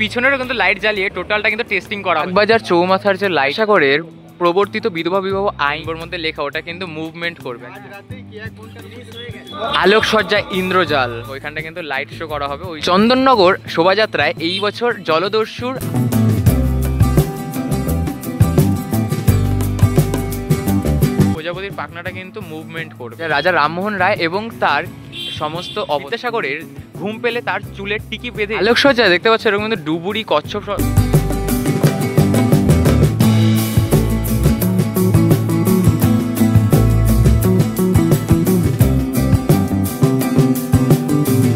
পিছনেরও কিন্তু লাইট জ্বালিয়ে টোটালটা কিন্তু টেস্টিং করা। বাগবাজার চৌমাথার যে লাইট সাগরের প্রবর্তিত বিধবা বিবাহ আইনের মধ্যে লেখা, ওটা কিন্তু মুভমেন্ট করবে। আলোকসজ্জা ইন্দ্রজাল, ওইখানটা কিন্তু লাইট শো করা হবে। ওই চন্দননগর শোভাযাত্রায় এই বছর জলদস্যুর প্রজাপতির পাখনাটা কিন্তু মুভমেন্ট করবে। রাজা রামমোহন রায় এবং তার সমস্ত বিদ্যাসাগরের ঘুম পেলে তার চুলের টিকি বেঁধে আলোকসজ্জা দেখতে পাচ্ছ, এরকম কিন্তু ডুবুরি কচ্ছপ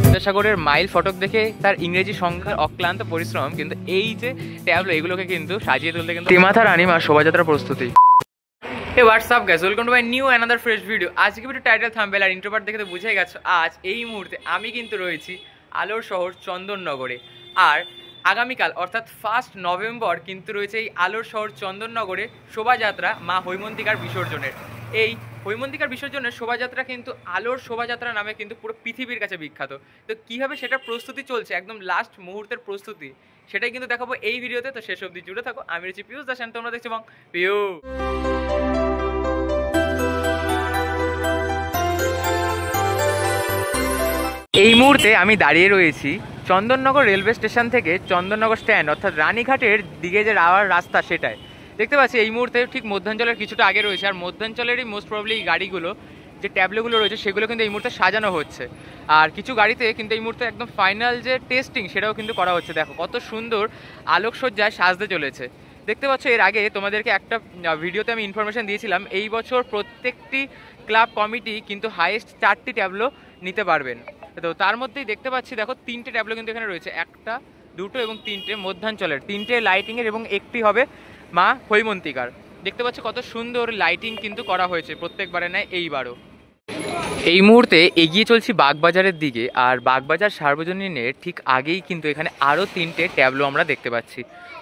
বিদ্যাসাগরের মাইল ফটক দেখে তার ইংরেজি সংখ্যার অক্লান্ত পরিশ্রম, কিন্তু এই যে ট্যাবলো এগুলোকে কিন্তু সাজিয়ে তুলতে কিন্তু ত্রিমাথা রানীমা শোভাযাত্রার প্রস্তুতি। Hey, what's up guys, welcome to my new another fresh video। আজকে ভিডিও টাইটেল থাম্বনেল আর ইন্ট্রো পার্ট দেখে তো বুঝেই গেছো আজ এই মুহূর্তে আমি কিন্তু রয়েছি আলোর শহর চন্দননগরে। আর আগামীকাল অর্থাৎ 1 নভেম্বর কিন্তু রয়েছে এই আলোর শহর চন্দননগরে শোভাযাত্রা মা হৈমন্তিকার বিসর্জনের। এই হৈমন্তিকার বিসর্জনের শোভাযাত্রা কিন্তু আলোর শোভাযাত্রা নামে কিন্তু পুরো পৃথিবীর কাছে বিখ্যাত। তো কীভাবে সেটার প্রস্তুতি চলছে, একদম লাস্ট মুহূর্তের প্রস্তুতি, সেটাই কিন্তু দেখাবো এই ভিডিওতে। তো শেষ অবধি জুড়ে থাকো। আমি রয়েছি পিউষ দাস, তোমরা দেখছো পিউ। এই মুহূর্তে আমি দাঁড়িয়ে রয়েছি চন্দননগর রেলওয়ে স্টেশন থেকে চন্দননগর স্ট্যান্ড অর্থাৎ রানীঘাটের দিকে যে যাওয়ার রাস্তা, সেটাই দেখতে পাচ্ছি এই মুহূর্তে ঠিক মধ্যাঞ্চলের কিছুটা আগে রয়েছে। আর মধ্যাঞ্চলেরই মোস্ট প্রবলি গাড়িগুলো যে ট্যাবলোগুলো রয়েছে সেগুলো কিন্তু এই মুহূর্তে সাজানো হচ্ছে। আর কিছু গাড়িতে কিন্তু এই মুহূর্তে একদম ফাইনাল যে টেস্টিং সেটাও কিন্তু করা হচ্ছে। দেখো কত সুন্দর আলোকসজ্জায় সাজতে চলেছে দেখতে পাচ্ছ। এর আগে তোমাদেরকে একটা ভিডিওতে আমি ইনফরমেশন দিয়েছিলাম, এই বছর প্রত্যেকটি ক্লাব কমিটি কিন্তু হাইয়েস্ট 4টি ট্যাবলো নিতে পারবেন। তো তার মধ্যেই দেখতে পাচ্ছি দেখো 3টে ট্যাবলো কিন্তু এখানে রয়েছে, 1, 2 এবং 3টে মধ্যাঞ্চলের, 3টে লাইটিংয়ের এবং একটি হবে মা হৈমন্তিকার। দেখতে পাচ্ছ কত সুন্দর লাইটিং কিন্তু করা হয়েছে প্রত্যেকবারে নেয় এইবারও। এই মুহূর্তে এগিয়ে চলছি বাগবাজারের দিকে। আর বাগবাজার সার্বজনীনের ঠিক আগেই কিন্তু এখানে আরও 3টে ট্যাবলো আমরা দেখতে পাচ্ছি,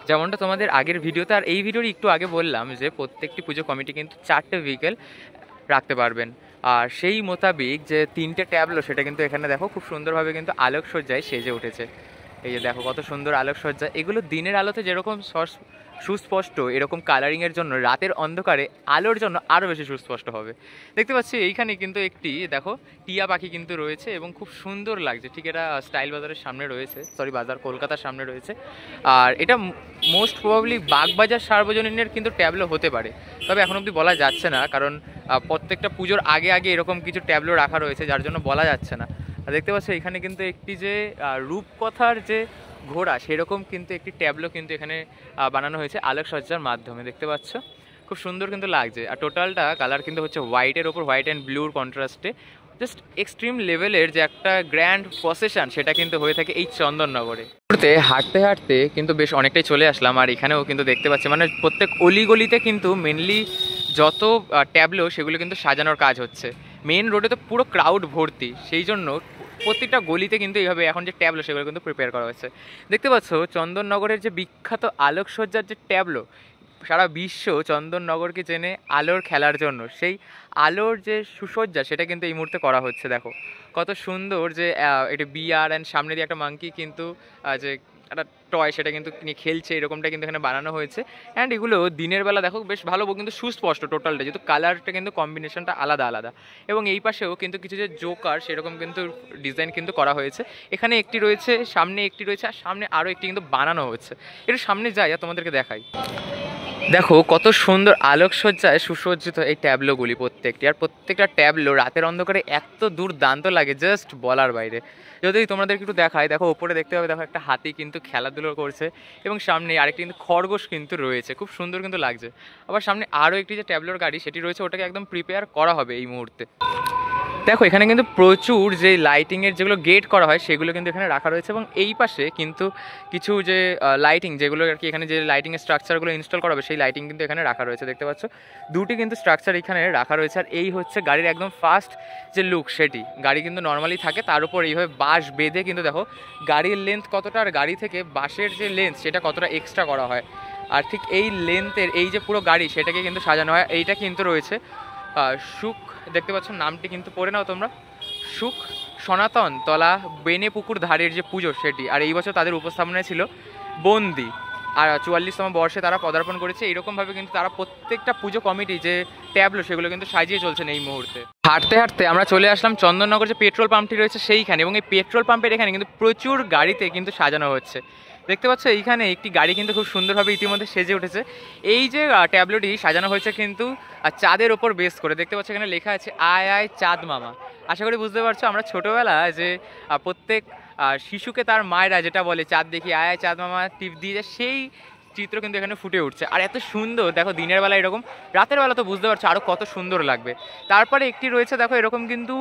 যেমনটা তোমাদের আগের ভিডিওতে আর এই ভিডিওর একটু আগে বললাম যে প্রত্যেকটি পুজো কমিটি কিন্তু 4টে ভেহিকেল রাখতে পারবেন। আর সেই মোতাবেক যে 3টে ট্যাবলো সেটা কিন্তু এখানে দেখো খুব সুন্দরভাবে কিন্তু আলোকসজ্জায় সেজে উঠেছে। এই যে দেখো কত সুন্দর আলোকসজ্জা, এগুলো দিনের আলোতে যেরকম সুস্পষ্ট, এরকম কালারিংয়ের জন্য রাতের অন্ধকারে আলোর জন্য আরও বেশি সুস্পষ্ট হবে। দেখতে পাচ্ছি এইখানে কিন্তু একটি দেখো টিয়া পাখি কিন্তু রয়েছে এবং খুব সুন্দর লাগছে। ঠিক এটা স্টাইল বাজারের সামনে রয়েছে, বাজার কলকাতার সামনে রয়েছে। আর এটা মোস্ট প্রবাবলি বাগবাজার সার্বজনীনের কিন্তু ট্যাবলো হতে পারে, তবে এখন অবধি বলা যাচ্ছে না, কারণ প্রত্যেকটা পুজোর আগে আগে এরকম কিছু ট্যাবলো রাখা রয়েছে যার জন্য বলা যাচ্ছে না। দেখতে পাচ্ছ এখানে কিন্তু একটি যে রূপকথার যে ঘোড়া সেরকম কিন্তু একটি ট্যাবলো কিন্তু এখানে বানানো হয়েছে আলোকসজ্জার মাধ্যমে। দেখতে পাচ্ছ খুব সুন্দর কিন্তু লাগছে। আর টোটালটা কালার কিন্তু হচ্ছে হোয়াইটের ওপর হোয়াইট অ্যান্ড ব্লুর কন্ট্রাস্টে। জাস্ট এক্সট্রিম লেভেলের যে একটা গ্র্যান্ড প্রসেশন সেটা কিন্তু হয়ে থাকে এই চন্দননগরে। হাঁটতে হাঁটতে কিন্তু বেশ অনেকটাই চলে আসলাম। আর এখানেও কিন্তু দেখতে পাচ্ছি মানে প্রত্যেক অলিগলিতে কিন্তু মেনলি যত ট্যাবলো সেগুলো কিন্তু সাজানোর কাজ হচ্ছে। মেন রোডে তো পুরো ক্রাউড ভর্তি, সেই জন্য প্রত্যেকটা গলিতে কিন্তু এইভাবে এখন যে ট্যাবলো সেগুলো কিন্তু প্রিপেয়ার করা হচ্ছে। দেখতে পাচ্ছ চন্দননগরের যে বিখ্যাত আলোকসজ্জার যে ট্যাবলো, সারা বিশ্ব চন্দননগরকে চেনে আলোর খেলার জন্য। সেই আলোর যে সুসজ্জা সেটা কিন্তু এই মুহূর্তে করা হচ্ছে। দেখো কত সুন্দর যে এটা বিয়ার অ্যান্ড সামনে দিয়ে একটা মাঙ্কি কিন্তু যে একটা টয় সেটা কিন্তু নিয়ে খেলছে, এরকমটা কিন্তু এখানে বানানো হয়েছে। অ্যান্ড এগুলো দিনের বেলা দেখো বেশ ভালো কিন্তু সুস্পষ্ট টোটালটা, যেহেতু কালারটা কিন্তু কম্বিনেশনটা আলাদা আলাদা। এবং এই পাশেও কিন্তু কিছু যে জোকার সেরকম কিন্তু ডিজাইন কিন্তু করা হয়েছে। এখানে একটি রয়েছে, সামনে একটি রয়েছে, আর সামনে আরও একটি কিন্তু বানানো হচ্ছে। একটু সামনে যাই আর তোমাদেরকে দেখাই। দেখো কত সুন্দর আলোকসজ্জায় সুসজ্জিত এই ট্যাবলোগুলি প্রত্যেকটি। আর প্রত্যেকটা ট্যাবলো রাতের অন্ধকারে এত দুর্দান্ত লাগে, জাস্ট বলার বাইরে। যদি তোমাদেরকে একটু দেখায়, দেখো ওপরে দেখতে পাবে, দেখো একটা হাতি কিন্তু খেলাধুলো করছে এবং সামনে আরেকটি কিন্তু খরগোশ কিন্তু রয়েছে, খুব সুন্দর কিন্তু লাগছে। আবার সামনে আরও একটি যে ট্যাবলোর গাড়ি সেটি রয়েছে, ওটাকে একদম প্রিপেয়ার করা হবে এই মুহূর্তে। দেখো এখানে কিন্তু প্রচুর যে লাইটিংয়ের যেগুলো গেট করা হয় সেগুলো কিন্তু এখানে রাখা রয়েছে। এবং এই পাশে কিন্তু কিছু যে লাইটিং যেগুলো আর কি এখানে যে লাইটিংয়ের স্ট্রাকচারগুলো ইনস্টল করা হবে সেই লাইটিং কিন্তু এখানে রাখা রয়েছে। দেখতে পাচ্ছ 2টি কিন্তু স্ট্রাকচার এখানে রাখা রয়েছে। আর এই হচ্ছে গাড়ির একদম ফার্স্ট যে লুক সেটি। গাড়ি কিন্তু নর্মালি থাকে, তার উপর এইভাবে বাঁশ বেঁধে কিন্তু দেখো গাড়ির লেন্থ কতটা আর গাড়ি থেকে বাঁশের যে লেন্থ সেটা কতটা এক্সট্রা করা হয়। আর ঠিক এই লেন্থের এই যে পুরো গাড়ি সেটাকে কিন্তু সাজানো হয়। এইটা কিন্তু রয়েছে সুখ, দেখতে পাচ্ছ নামটি কিন্তু পড়ে নাও তোমরা, সুখ সনাতন তলা বেনে পুকুর ধারের যে পুজো সেটি। আর এই বছর তাদের উপস্থাপনায় ছিল বন্দি, আর 44তম বর্ষে তারা পদার্পণ করেছে। এইরকমভাবে কিন্তু তারা প্রত্যেকটা পুজো কমিটি যে ট্যাবলো সেগুলো কিন্তু সাজিয়ে চলছেন এই মুহূর্তে। হাঁটতে হাঁটতে আমরা চলে আসলাম চন্দননগর যে পেট্রোল পাম্পটি রয়েছে সেইখানে, এবং এই পেট্রোল পাম্পের এখানে কিন্তু প্রচুর গাড়িতে কিন্তু সাজানো হচ্ছে। দেখতে পাচ্ছ এইখানে একটি গাড়ি কিন্তু খুব সুন্দরভাবে ইতিমধ্যে সেজে উঠেছে। এই যে ট্যাবলোটি সাজানো হয়েছে কিন্তু চাঁদের ওপর বেস করে। দেখতে পাচ্ছ এখানে লেখা আছে আয় আয় চাঁদ মামা। আশা করি বুঝতে পারছো আমরা ছোটোবেলায় যে প্রত্যেক শিশুকে তার মায়েরা যেটা বলে চাঁদ দেখি আয় আয় চাঁদ মামা টিপ দিয়ে যায়, সেই চিত্র কিন্তু এখানে ফুটে উঠছে। আর এত সুন্দর দেখো, দিনের বেলা এরকম, রাতের বেলা তো বুঝতে পারছো আরও কত সুন্দর লাগবে। তারপরে একটি রয়েছে দেখো এরকম কিন্তু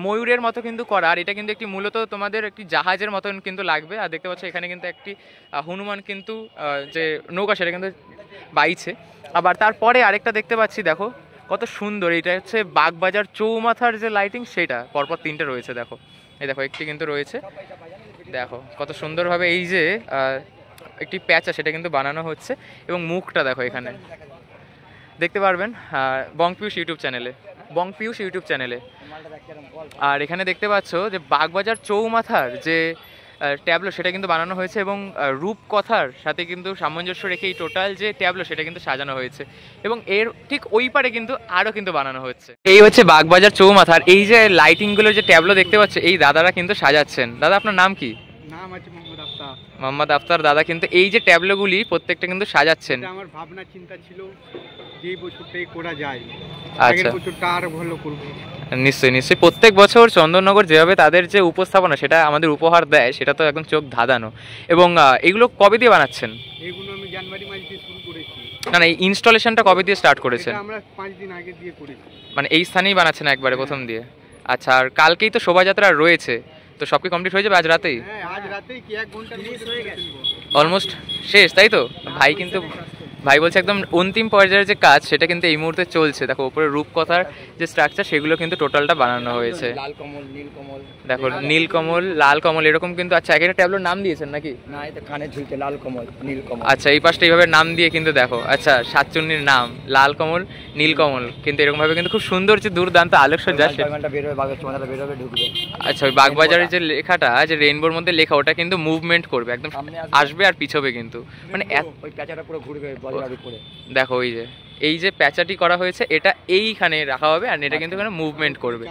ময়ূরের মতো কিন্তু করা, আর এটা কিন্তু একটি মূলত তোমাদের একটি জাহাজের মতন কিন্তু লাগবে। আর দেখতে পাচ্ছ এখানে কিন্তু একটি হনুমান কিন্তু যে নৌকা সেটা কিন্তু বাইছে। আবার তারপরে আরেকটা দেখতে পাচ্ছি দেখো কত সুন্দর, এটা হচ্ছে বাগবাজার চৌমাথার যে লাইটিং সেটা পরপর 3টে রয়েছে। দেখো এই দেখো একটি কিন্তু রয়েছে, দেখো কত সুন্দরভাবে এই যে একটি প্যাঁচা সেটা কিন্তু বানানো হচ্ছে, এবং মুখটা দেখো এখানে দেখতে পারবেন বংপিউষ ইউটিউব চ্যানেলে। আর এখানে দেখতে পাচ্ছ যে বাগবাজার চৌমাথার যে ট্যাবলো সেটা কিন্তু বানানো হয়েছে, এবং রূপকথার সাথে কিন্তু সামঞ্জস্য রেখে এই টোটাল যে ট্যাবলো সেটা কিন্তু সাজানো হয়েছে, এবং এর ঠিক ওই পারে কিন্তু আরও কিন্তু বানানো হচ্ছে। এই হচ্ছে বাগবাজার চৌমাথার এই যে লাইটিংগুলো যে ট্যাবলো দেখতে পাচ্ছ, এই দাদারা কিন্তু সাজাচ্ছেন। দাদা আপনার নাম কি? নাম আছে মোহাম্মদ আফতার। দাদা কিন্তু এই যে ট্যাবলোগুলি প্রত্যেকটা কিন্তু সাজাচ্ছেন। আমার ভাবনা চিন্তা ছিল যে বছরটাই করা যায়, আচ্ছা বছরটা আরো ভালো করব। নিশ্চয়ই প্রত্যেক বছর চন্দননগর যেভাবে তাদের যে উপস্থাপনা সেটা আমাদের উপহার দেয় সেটা তো একদম চোখ ধাঁধানো। এবং এগুলো কবে দিয়ে বানাচ্ছেন? এগুলো আমি জানুয়ারি মাস দিয়ে শুরু করেছি। না এই ইনস্টলেশনটা কবে দিয়ে স্টার্ট করেছেন? আমরা 5 দিন আগে দিয়ে করেছি। মানে এই স্থানেই বানাচ্ছেন একবারে প্রথম দিয়ে? আচ্ছা, আর কালকেই তো শোভাযাত্রা রয়েছে, তো সব কি কমপ্লিট হয়ে যাবে আজ রাতেই? হ্যাঁ আজ রাতেই কি 1 ঘন্টা হয়ে গেছে অলমোস্ট শেষ, তাই তো? ভাই কিন্তু ভাই বলছে একদম অন্তিম পর্যায়ের যে কাজ সেটা কিন্তু এই মুহূর্তে চলছে। দেখো উপরে রূপকথার যে স্ট্রাকচার সেগুলো কিন্তু টোটালটা বানানো হয়েছে। লাল কমল, নীল কমল, দেখো নীলকমল, লাল কমল এরকম কিন্তু। আচ্ছা একটা ট্যাবলোর নাম দিয়েছেন নাকি? না এটা কানে ঝুলছে লাল কমল, নীল কমল। আচ্ছা এই পাশটা এইভাবে নাম দিয়ে কিন্তু দেখো, আচ্ছা সাতচুন্নির নাম লাল কমল নীল কমল কিন্তু এরকম ভাবে কিন্তু খুব সুন্দর যে দুর্দান্ত আলোকসজ্জা। আচ্ছা ওই বাগবাজারের যে লেখাটা যে রেইনবোর মধ্যে লেখা ওটা কিন্তু মুভমেন্ট করবে, একদম আসবে আর পিছবে কিন্তু, মানে ওই প্যাচাটা পুরো ঘুরবে বজরার উপরে। দেখো ওই যে এই যে প্যাচাটি করা হয়েছে এটা এইখানে রাখা হবে, আর এটা কিন্তু এখানে মুভমেন্ট করবে,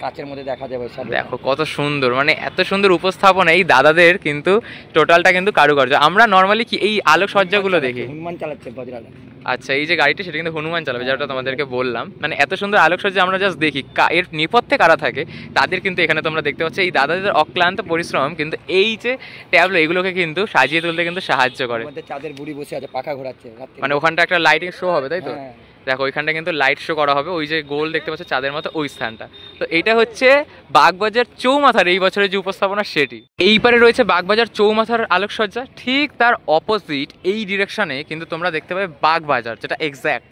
কাচের মধ্যে দেখা যাবে। দেখো কত সুন্দর, মানে এত সুন্দর উপস্থাপনা এই দাদাদের কিন্তু টোটালটা কিন্তু কারুকার্য। আমরা নর্মালি কি এই আলোকসজ্জাগুলো দেখি, হনুমান চালাচ্ছে বজরাটা। আচ্ছা এই যে গাড়িটা সেটা কিন্তু হনুমান চালাবে, যেটা তোমাদেরকে বললাম। মানে এত সুন্দর আলোকসজ্জা আমরা জাস্ট দেখি, এর নেপথ্যে কারা থাকে তাদের কিন্তু এখানে তোমরা দেখতে পাচ্ছ এই দাদাদের অক্লান্ত পরিশ্রম কিন্তু এই যে ট্যাবলো এগুলোকে কিন্তু সাজিয়ে তুলতে কিন্তু সাহায্য করে। চাঁদের বুড়ি বসে আছে, পাখা ঘোরাচ্ছে, মানে ওখানটা একটা লাইটিং শো হবে তাই তো? দেখো ওইখানটা কিন্তু লাইট শো করা হবে, ওই যে গোল দেখতে পাচ্ছ চাঁদের মতো ওই স্থানটা। তো এটা হচ্ছে বাগবাজার চৌমাথার এই বছরের যে উপস্থাপনা সেটি। এই পারে রয়েছে বাগবাজার চৌমাথার আলোকসজ্জা, ঠিক তার অপোজিট এই ডিরেকশনে কিন্তু তোমরা দেখতে পাবে বাগবাজার, যেটা এক্স্যাক্ট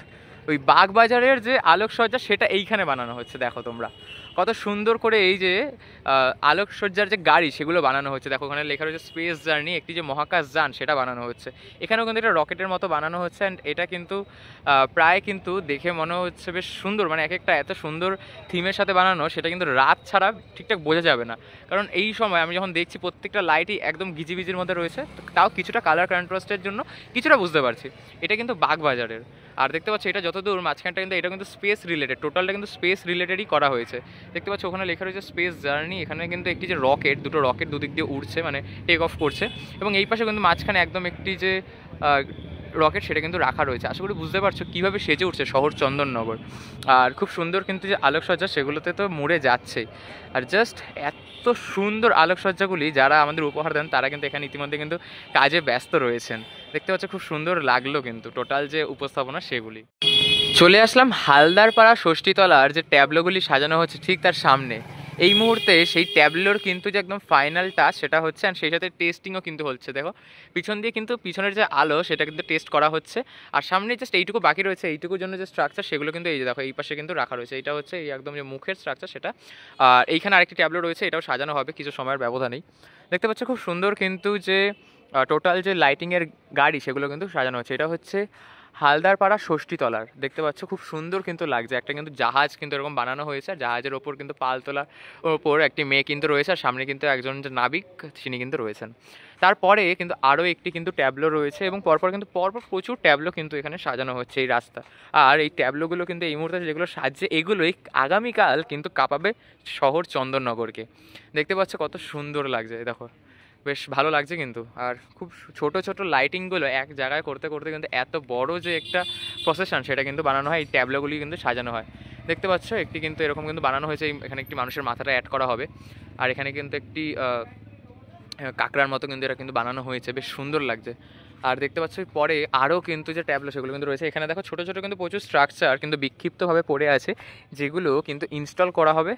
ওই বাগবাজারের যে আলোকসজ্জা সেটা এইখানে বানানো হচ্ছে। দেখো তোমরা কত সুন্দর করে এই যে আলোকসজ্জার যে গাড়ি সেগুলো বানানো হচ্ছে। দেখো ওখানে লেখা রয়েছে স্পেস জার্নি, একটি যে মহাকাশ যান সেটা বানানো হচ্ছে। এখানেও কিন্তু এটা রকেটের মতো বানানো হচ্ছে, অ্যান্ড এটা কিন্তু প্রায় কিন্তু দেখে মনে হচ্ছে বেশ সুন্দর, মানে এক একটা এত সুন্দর থিমের সাথে বানানো সেটা কিন্তু রাত ছাড়া ঠিকঠাক বোঝা যাবে না। কারণ এই সময় আমি যখন দেখছি প্রত্যেকটা লাইটই একদম গিজিবিজির মধ্যে রয়েছে, তাও কিছুটা কালার কন্ট্রাস্টের জন্য কিছুটা বুঝতে পারছি এটা কিন্তু বাগবাজারের। আর দেখতে পাচ্ছি এটা যতদূর মাঝখানটা কিন্তু এটা কিন্তু স্পেস রিলেটেড, টোটালটা কিন্তু স্পেস রিলেটেডই করা হয়েছে। দেখতে পাচ্ছ ওখানে লেখা রয়েছে স্পেস জার্নি, এখানে কিন্তু একটি যে রকেট, দুটো রকেট দুদিক দিয়ে উঠছে মানে টেক অফ করছে, এবং এই পাশে কিন্তু মাঝখানে একদম একটি যে রকেট সেটা কিন্তু রাখা রয়েছে। আশা করি বুঝতে পারছো কীভাবে সেজে উঠছে শহর চন্দননগর। আর খুব সুন্দর কিন্তু যে আলোকসজ্জা সেগুলোতে তো মুড়ে যাচ্ছেই। আর জাস্ট এত সুন্দর আলোকসজ্জাগুলি যারা আমাদের উপহার দেন তারা কিন্তু এখানে ইতিমধ্যে কিন্তু কাজে ব্যস্ত রয়েছেন। দেখতে পাচ্ছ খুব সুন্দর লাগলো কিন্তু টোটাল যে উপস্থাপনা সেগুলি। চলে আসলাম হালদারপাড়া ষষ্ঠীতলার যে ট্যাবলোগুলি সাজানো হচ্ছে ঠিক তার সামনে। এই মুহূর্তে সেই ট্যাবলোর কিন্তু যে একদম ফাইনাল টাচ সেটা হচ্ছে, আর সেই সাথে টেস্টিংও কিন্তু হচ্ছে। দেখো পিছন দিয়ে কিন্তু পিছনের যে আলো সেটা কিন্তু টেস্ট করা হচ্ছে, আর সামনে জাস্ট এইটুকু বাকি রয়েছে, এইটুকুর জন্য যে স্ট্রাকচার সেগুলো কিন্তু এই যে দেখো এই পাশে কিন্তু রাখা রয়েছে। এটা হচ্ছে এই একদম যে মুখের স্ট্রাকচার সেটা। আর এইখানে আরেকটি ট্যাবলো রয়েছে, এটাও সাজানো হবে কিছু সময়ের ব্যবধানেই। দেখতে পাচ্ছ খুব সুন্দর কিন্তু যে টোটাল যে লাইটিংয়ের গাড়ি সেগুলো কিন্তু সাজানো হচ্ছে। এটা হচ্ছে হালদারপাড়া ষষ্ঠীতলার। দেখতে পাচ্ছ খুব সুন্দর কিন্তু লাগছে, একটা কিন্তু জাহাজ কিন্তু এরকম বানানো হয়েছে, আর জাহাজের ওপর কিন্তু পালতোলার ওপর একটি মেয়ে কিন্তু রয়েছে, আর সামনে কিন্তু একজন যে নাবিক তিনি কিন্তু রয়েছেন। তারপরে কিন্তু আরও একটি কিন্তু ট্যাবলো রয়েছে, এবং পরপর কিন্তু পরপর প্রচুর ট্যাবলো কিন্তু এখানে সাজানো হচ্ছে এই রাস্তা। আর এই ট্যাবলোগুলো কিন্তু এই মুহূর্তে যেগুলো সাজছে, এগুলোই আগামীকাল কিন্তু কাঁপাবে শহর চন্দননগরকে। দেখতে পাচ্ছ কত সুন্দর লাগছে, দেখো বেশ ভালো লাগছে কিন্তু। আর খুব ছোট ছোট লাইটিংগুলো এক জায়গায় করতে করতে কিন্তু এত বড় যে একটা প্রসেশন সেটা কিন্তু বানানো হয়, এই ট্যাবলোগুলি কিন্তু সাজানো হয়। দেখতে পাচ্ছ একটি কিন্তু এরকম কিন্তু বানানো হয়েছে, এখানে একটি মানুষের মাথাটা অ্যাড করা হবে, আর এখানে কিন্তু একটি কাঁকড়ার মতো কিন্তু এটা কিন্তু বানানো হয়েছে, বেশ সুন্দর লাগছে। আর দেখতে পাচ্ছ পরে আরও কিন্তু যে ট্যাবলো সেগুলো কিন্তু রয়েছে, এখানে দেখো ছোটো ছোটো কিন্তু প্রচুর স্ট্রাকচার কিন্তু বিক্ষিপ্তভাবে পড়ে আছে, যেগুলো কিন্তু ইনস্টল করা হবে।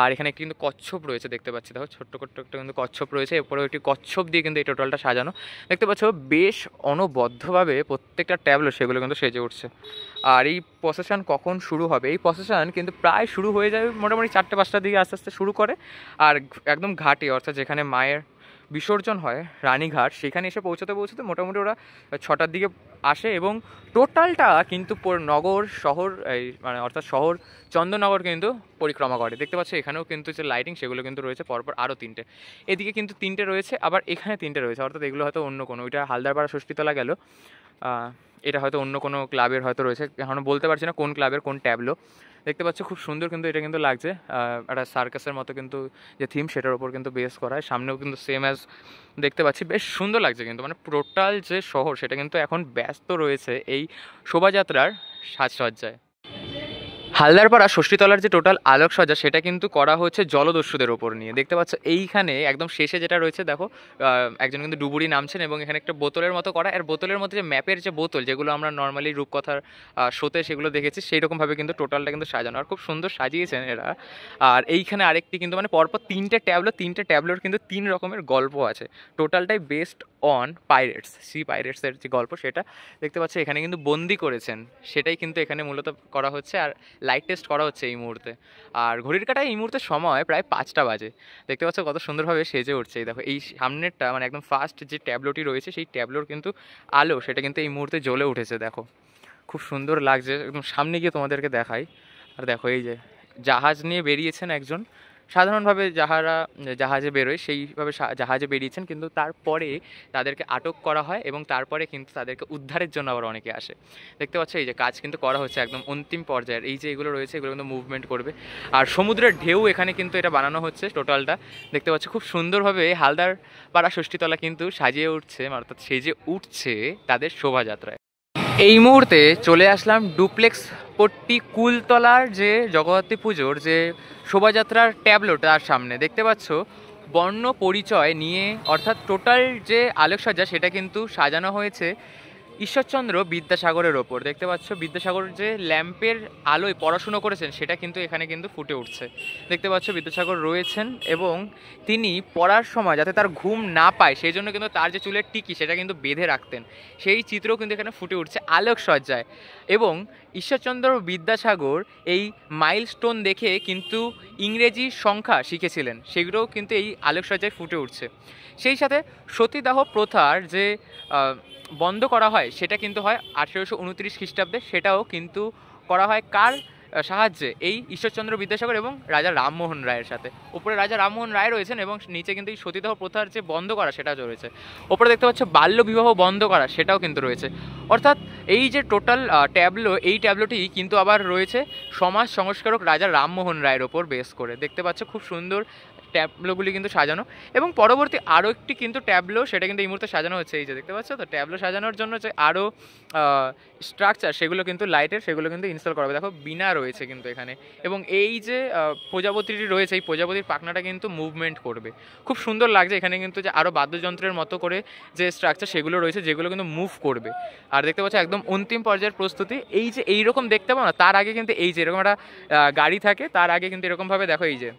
আর এখানে একটি কিন্তু কচ্ছপ রয়েছে, দেখতে পাচ্ছি দেখো ছোট্ট ছোট্ট একটা কিন্তু কচ্ছপ রয়েছে, এরপরেও একটি কচ্ছপ দিয়ে কিন্তু এই টোটালটা সাজানো। দেখতে পাচ্ছ বেশ অনবদ্যভাবে প্রত্যেকটা ট্যাবলো সেগুলো কিন্তু সেজে উঠছে। আর এই প্রসেশন কখন শুরু হবে, এই প্রসেশন কিন্তু প্রায় শুরু হয়ে যাবে মোটামুটি 4টে-5টার দিকে আস্তে আস্তে শুরু করে, আর একদম ঘাটে অর্থাৎ যেখানে মায়ের বিসর্জন হয় রানীঘাট, সেখানে এসে পৌঁছতে পৌঁছতে মোটামুটি ওরা 6টার দিকে আসে, এবং টোটালটা কিন্তু নগর শহর এই মানে অর্থাৎ শহর চন্দননগর কিন্তু পরিক্রমা করে। দেখতে পাচ্ছ এখানেও কিন্তু যে লাইটিং সেগুলো কিন্তু রয়েছে পরপর আরও 3টে, এদিকে কিন্তু 3টে রয়েছে, আবার এখানে 3টে রয়েছে, অর্থাৎ এগুলো হয়তো অন্য কোনো, ওইটা হালদারপাড়া ষষ্ঠীতলা গেল, এটা হয়তো অন্য কোনো ক্লাবের হয়তো রয়েছে, এখনও বলতে পারছি না কোন ক্লাবের কোন ট্যাবলো। দেখতে পাচ্ছ খুব সুন্দর কিন্তু এটা কিন্তু লাগছে, একটা সার্কাসের মতো কিন্তু যে থিম সেটার ওপর কিন্তু বেস করা হয়, সামনেও কিন্তু সেম অ্যাজ দেখতে পাচ্ছি, বেশ সুন্দর লাগছে কিন্তু। মানে টোটাল যে শহর সেটা কিন্তু এখন ব্যস্ত রয়েছে এই শোভাযাত্রার সাজসজ্জায়। হালদারপাড়া ষষ্ঠীতলার যে টোটাল আলোকসজ্জা সেটা কিন্তু করা হচ্ছে জলদস্যুদের ওপর নিয়ে। দেখতে পাচ্ছ এইখানে একদম শেষে যেটা রয়েছে দেখো, একজন কিন্তু ডুবুরি নামছেন, এবং এখানে একটা বোতলের মতো করা, আর বোতলের মধ্যে যে ম্যাপের যে বোতল যেগুলো আমরা নর্মালি রূপকথার শোতে সেগুলো দেখেছি, সেই রকমভাবে কিন্তু টোটালটা কিন্তু সাজানো, আর খুব সুন্দর সাজিয়েছেন এরা। আর এইখানে আরেকটি কিন্তু মানে পরপর 3টে ট্যাবলো, 3টে ট্যাবলোর কিন্তু 3 রকমের গল্প আছে, টোটালটাই বেসড অন পাইরেটস, সি পাইরেটসের যে গল্প সেটা দেখতে পাচ্ছ এখানে কিন্তু বন্দি করেছেন, সেটাই কিন্তু এখানে মূলত করা হচ্ছে, আর লাইট টেস্ট করা হচ্ছে এই মুহূর্তে। আর ঘড়ির কাঁটায় এই মুহূর্তে সময় প্রায় 5টা বাজে। দেখতে পাচ্ছ কত সুন্দরভাবে সেজে উঠছে, এই দেখো এই সামনেরটা মানে একদম ফার্স্ট যে ট্যাবলোটি রয়েছে সেই ট্যাবলোর কিন্তু আলো সেটা কিন্তু এই মুহূর্তে জ্বলে উঠেছে, দেখো খুব সুন্দর লাগছে। একদম সামনে গিয়ে তোমাদেরকে দেখাই, আর দেখো এই যে জাহাজ নিয়ে বেরিয়েছেন একজন, সাধারণভাবে যাহারা জাহাজে বেরোয় সেইভাবে জাহাজে বেরিয়েছেন, কিন্তু তারপরে তাদেরকে আটক করা হয়, এবং তারপরে কিন্তু তাদেরকে উদ্ধারের জন্য আবার অনেকে আসে। দেখতে পাচ্ছ এই যে কাজ কিন্তু করা হচ্ছে একদম অন্তিম পর্যায়ের, এই যে এগুলো রয়েছে এগুলো কিন্তু মুভমেন্ট করবে, আর সমুদ্রের ঢেউ এখানে কিন্তু এটা বানানো হচ্ছে টোটালটা। দেখতে পাচ্ছ খুব সুন্দরভাবে হালদারপাড়া ষষ্ঠীতলা কিন্তু সাজিয়ে উঠছে, অর্থাৎ সেজে উঠছে তাদের শোভাযাত্রায়। এই মুহূর্তে চলে আসলাম ডুপ্লেক্স পট্টি কুলতলার যে জগদ্ধাত্রী পুজোর যে শোভাযাত্রার ট্যাবলো তার সামনে। দেখতে পাচ্ছ বর্ণ পরিচয় নিয়ে, অর্থাৎ টোটাল যে আলোকসজ্জা সেটা কিন্তু সাজানো হয়েছে ঈশ্বরচন্দ্র বিদ্যাসাগরের ওপর। দেখতে পাচ্ছ বিদ্যাসাগর যে ল্যাম্পের আলোয় পড়াশুনো করেছেন সেটা কিন্তু এখানে কিন্তু ফুটে উঠছে। দেখতে পাচ্ছ বিদ্যাসাগর রয়েছেন, এবং তিনি পড়ার সময় যাতে তার ঘুম না পায় সেই জন্য কিন্তু তার যে চুলের টিকি সেটা কিন্তু বেঁধে রাখতেন, সেই চিত্রও কিন্তু এখানে ফুটে উঠছে আলোকসজ্জায়। এবং ঈশ্বরচন্দ্র বিদ্যাসাগর এই মাইলস্টোন দেখে কিন্তু ইংরেজি সংখ্যা শিখেছিলেন, সেগুলোও কিন্তু এই আলোকসজ্জায় ফুটে উঠছে। সেই সাথে সতীদাহ প্রথার যে বন্ধ করা হয় সেটা কিন্তু হয় 1829 খ্রিস্টাব্দে, সেটাও কিন্তু করা হয় কার সাহায্যে, এই ঈশ্বরচন্দ্র বিদ্যাসাগর এবং রাজা রামমোহন রায়ের সাথে। উপরে রাজা রামমোহন রায় রয়েছেন, এবং নিচে কিন্তু এই সতীদাহ প্রথার যে বন্ধ করা সেটাও রয়েছে। ওপরে দেখতে পাচ্ছ বাল্য বিবাহ বন্ধ করা সেটাও কিন্তু রয়েছে। অর্থাৎ এই যে টোটাল ট্যাবলো, এই ট্যাবলোটি কিন্তু আবার রয়েছে সমাজ সংস্কারক রাজা রামমোহন রায়ের ওপর বেস করে। দেখতে পাচ্ছ খুব সুন্দর ট্যাবলোগুলি কিন্তু সাজানো, এবং পরবর্তী আরও একটি কিন্তু ট্যাবলো সেটা কিন্তু এই মুহূর্তে সাজানো হচ্ছে। এই যে দেখতে পাচ্ছ তো ট্যাবলো সাজানোর জন্য যে আরও স্ট্রাকচার সেগুলো কিন্তু লাইটের সেগুলো কিন্তু ইনস্টল করা হবে। দেখো বিনা রয়েছে কিন্তু এখানে, এবং এই যে প্রজাপতিটি রয়েছে এই প্রজাপতির পাখনাটা কিন্তু মুভমেন্ট করবে, খুব সুন্দর লাগছে। এখানে কিন্তু যে আরও বাদ্যযন্ত্রের মতো করে যে স্ট্রাকচার সেগুলো রয়েছে যেগুলো কিন্তু মুভ করবে। আর দেখতে পাচ্ছ একদম অন্তিম পর্যায়ের প্রস্তুতি। এই যে এইরকম দেখতে পাও না, তার আগে কিন্তু এই যে এরকম একটা গাড়ি থাকে, তার আগে কিন্তু এরকমভাবে দেখো এই যে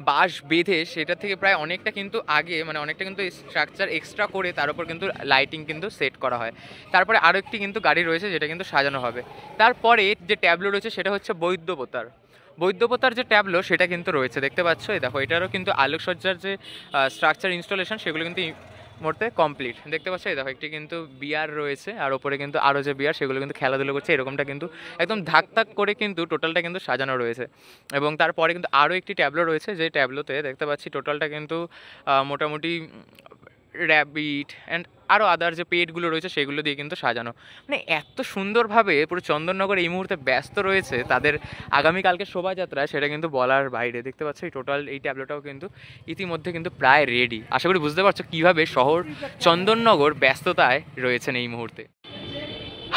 বাঁশ বেঁধে সেটা থেকে প্রায় অনেকটা কিন্তু আগে মানে অনেকটা কিন্তু স্ট্রাকচার এক্সট্রা করে তার উপর কিন্তু লাইটিং কিন্তু সেট করা হয়। তারপরে আরও একটি কিন্তু গাড়ি রয়েছে যেটা কিন্তু সাজানো হবে। তারপরে যে ট্যাবলো রয়েছে সেটা হচ্ছে বৈদ্যপতার যে ট্যাবলো সেটা কিন্তু রয়েছে। দেখতে পাচ্ছ এই দেখো এটারও কিন্তু আলোকসজ্জার যে স্ট্রাকচার ইনস্টলেশন সেগুলো কিন্তু মুহূর্তে কমপ্লিট। দেখতে পাচ্ছ এই দেখো একটি কিন্তু বিয়ার রয়েছে, আর ওপরে কিন্তু আরও যে বিয়ার সেগুলো কিন্তু খেলাধুলো করছে, এরকমটা কিন্তু একদম ধাক ধাক করে কিন্তু টোটালটা কিন্তু সাজানো রয়েছে। এবং তারপরে কিন্তু আরও একটি ট্যাবলো রয়েছে, যে ট্যাবলোতে দেখতে পাচ্ছি টোটালটা কিন্তু মোটামুটি র্যাবিট অ্যান্ড আরও আদার যে পেটগুলো রয়েছে সেগুলো দিয়ে কিন্তু সাজানো। মানে এত সুন্দরভাবে পুরো চন্দননগর এই মুহূর্তে ব্যস্ত রয়েছে তাদের আগামীকালকে শোভাযাত্রা, সেটা কিন্তু বলার বাইরে। দেখতে পাচ্ছ এই টোটাল এই ট্যাবলোটাও কিন্তু ইতিমধ্যে কিন্তু প্রায় রেডি। আশা করি বুঝতে পারছো কীভাবে শহর চন্দননগর ব্যস্ততায় রয়েছেন এই মুহূর্তে।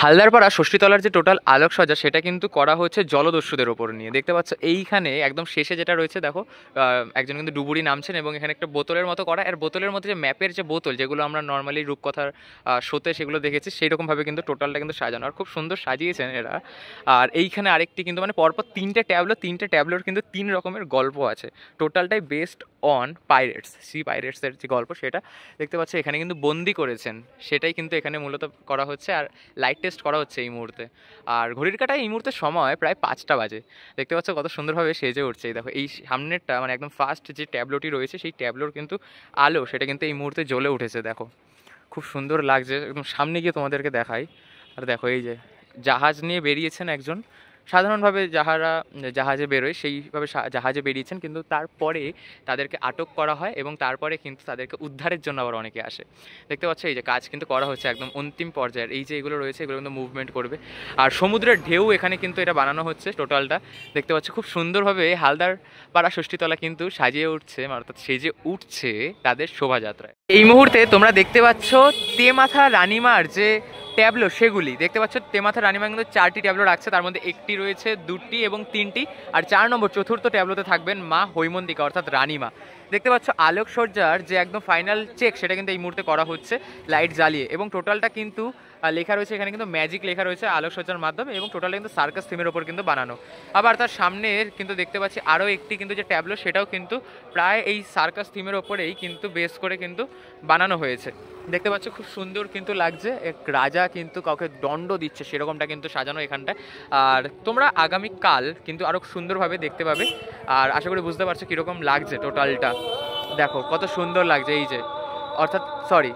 হালদারপাড়া ষষ্ঠীতলার যে টোটাল আলোকসজ্জা সেটা কিন্তু করা হচ্ছে জলদস্যুদের ওপর নিয়ে। দেখতে পাচ্ছ এইখানে একদম শেষে যেটা রয়েছে দেখো, একজন কিন্তু ডুবুরি নামছেন এবং এখানে একটা বোতলের মতো করা, আর বোতলের মধ্যে যে ম্যাপের যে বোতল যেগুলো আমরা নর্মালি রূপকথার শোতে সেগুলো দেখেছি, সেইরকমভাবে কিন্তু টোটালটা কিন্তু সাজানো, আর খুব সুন্দর সাজিয়েছেন এরা। আর এইখানে আরেকটি কিন্তু মানে পরপর তিনটে ট্যাবলোর কিন্তু 3 রকমের গল্প আছে। টোটালটাই বেসড অন পাইরেটস, সি পাইরেটসের যে গল্প সেটা দেখতে পাচ্ছ এখানে কিন্তু বন্দি করেছেন, সেটাই কিন্তু এখানে মূলত করা হচ্ছে। আর লাইট টেস্ট করা হচ্ছে এই মুহূর্তে। আর ঘড়ির কাঁটায় এই মুহূর্তে সময় প্রায় 5টা বাজে। দেখতে পাচ্ছ কত সুন্দরভাবে সেজে উঠছে। এই দেখো এই সামনেরটা মানে একদম ফার্স্ট যে ট্যাবলোটি রয়েছে সেই ট্যাবলোর কিন্তু আলো সেটা কিন্তু এই মুহূর্তে জ্বলে উঠেছে। দেখো খুব সুন্দর লাগছে, একদম সামনে গিয়ে তোমাদেরকে দেখাই। আর দেখো এই যে জাহাজ নিয়ে বেরিয়েছেন একজন, সাধারণভাবে যাহারা জাহাজে বেরোয় সেইভাবে জাহাজে বেরিয়েছেন, কিন্তু তারপরে তাদেরকে আটক করা হয় এবং তারপরে কিন্তু তাদেরকে উদ্ধারের জন্য আবার অনেকে আসে। দেখতে পাচ্ছ এই যে কাজ কিন্তু করা হচ্ছে একদম অন্তিম পর্যায়ের। এই যে এগুলো রয়েছে এগুলো কিন্তু মুভমেন্ট করবে। আর সমুদ্রের ঢেউ এখানে কিন্তু এটা বানানো হচ্ছে টোটালটা। দেখতে পাচ্ছ খুব সুন্দরভাবে হালদারপাড়া ষষ্ঠীতলা কিন্তু সাজিয়ে উঠছে, অর্থাৎ সেজে উঠছে তাদের শোভাযাত্রায়। এই মুহূর্তে তোমরা দেখতে পাচ্ছ তেমাথা রানিমার যে ট্যাবলো সেগুলি দেখতে পাচ্ছ। তেমাথা রানিমা কিন্তু 4টি ট্যাবলো রাখছে, তার মধ্যে একটি রয়েছে, 2টি এবং 3টি। আর 4 নম্বর চতুর্থ ট্যাবলোতে থাকবেন মা হৈমন্তিকা অর্থাৎ রানিমা। দেখতে পাচ্ছ আলোকসজ্জার যে একদম ফাইনাল চেক সেটা কিন্তু এই মুহূর্তে করা হচ্ছে লাইট জ্বালিয়ে, এবং টোটালটা কিন্তু লেখা রয়েছে এখানে কিন্তু ম্যাজিক লেখা রয়েছে আলোকসজ্জার মাধ্যমে, এবং টোটালটা কিন্তু সার্কাস থিমের ওপর কিন্তু বানানো। আবার তার সামনে কিন্তু দেখতে পাচ্ছি আরও একটি কিন্তু যে ট্যাবলো সেটাও কিন্তু প্রায় এই সার্কাস থিমের ওপরেই কিন্তু বেস করে কিন্তু বানানো হয়েছে। দেখতে পাচ্ছ খুব সুন্দর কিন্তু লাগছে, এক রাজা কিন্তু কাউকে দণ্ড দিচ্ছে সেরকমটা কিন্তু সাজানো এখানটায়। আর তোমরা আগামীকাল কিন্তু আরও সুন্দরভাবে দেখতে পাবে, আর আশা করি বুঝতে পারছো কীরকম লাগছে টোটালটা। দেখো কত সুন্দর লাগছে। এই যে অর্থাৎ সরি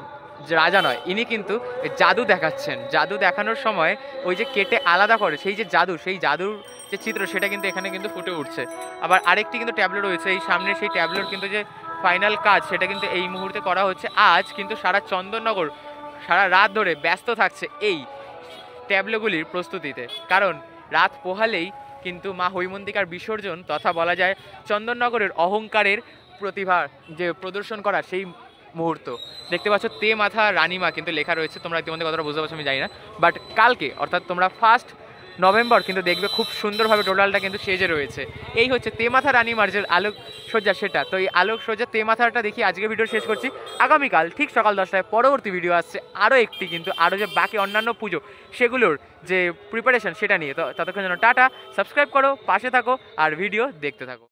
রাজা নয়, ইনি কিন্তু জাদু দেখাচ্ছেন। জাদু দেখানোর সময় ওই যে কেটে আলাদা করে সেই যে জাদু, সেই জাদুর যে চিত্র সেটা কিন্তু এখানে কিন্তু ফুটে উঠছে। আবার আরেকটি কিন্তু ট্যাবলো রয়েছে এই সামনে, সেই ট্যাবলোর কিন্তু যে ফাইনাল কাজ সেটা কিন্তু এই মুহূর্তে করা হচ্ছে। আজ কিন্তু সারা চন্দননগর সারা রাত ধরে ব্যস্ত থাকছে এই ট্যাবলোগুলির প্রস্তুতিতে, কারণ রাত পোহালেই কিন্তু মা হৈমন্তিকার বিসর্জন তথা বলা যায় চন্দননগরের অহংকারের প্রতিভা যে প্রদর্শন করা সেই মুহূর্ত। দেখতে পাচ্ছ তেমাথা রানিমা কিন্তু লেখা রয়েছে, তোমরা ইতিমধ্যে কতটা বুঝতে পারছো আমি জানি না, বাট কালকে অর্থাৎ তোমরা 1 নভেম্বর কিন্তু দেখবে খুব সুন্দরভাবে টোটালটা কিন্তু সেজে রয়েছে। এই হচ্ছে তেমাথা রানিমার যে আলোকসজ্জা সেটা। তো এই আলোকসজ্জা তেমাথাটা দেখি আজকে ভিডিও শেষ করছি। আগামীকাল ঠিক সকাল 10টায় পরবর্তী ভিডিও আসছে আরও একটি কিন্তু আরও যে বাকি অন্যান্য পুজো সেগুলোর যে প্রিপারেশন সেটা নিয়ে। তো ততক্ষণ যেন টাটা, সাবস্ক্রাইব করো, পাশে থাকো আর ভিডিও দেখতে থাকো।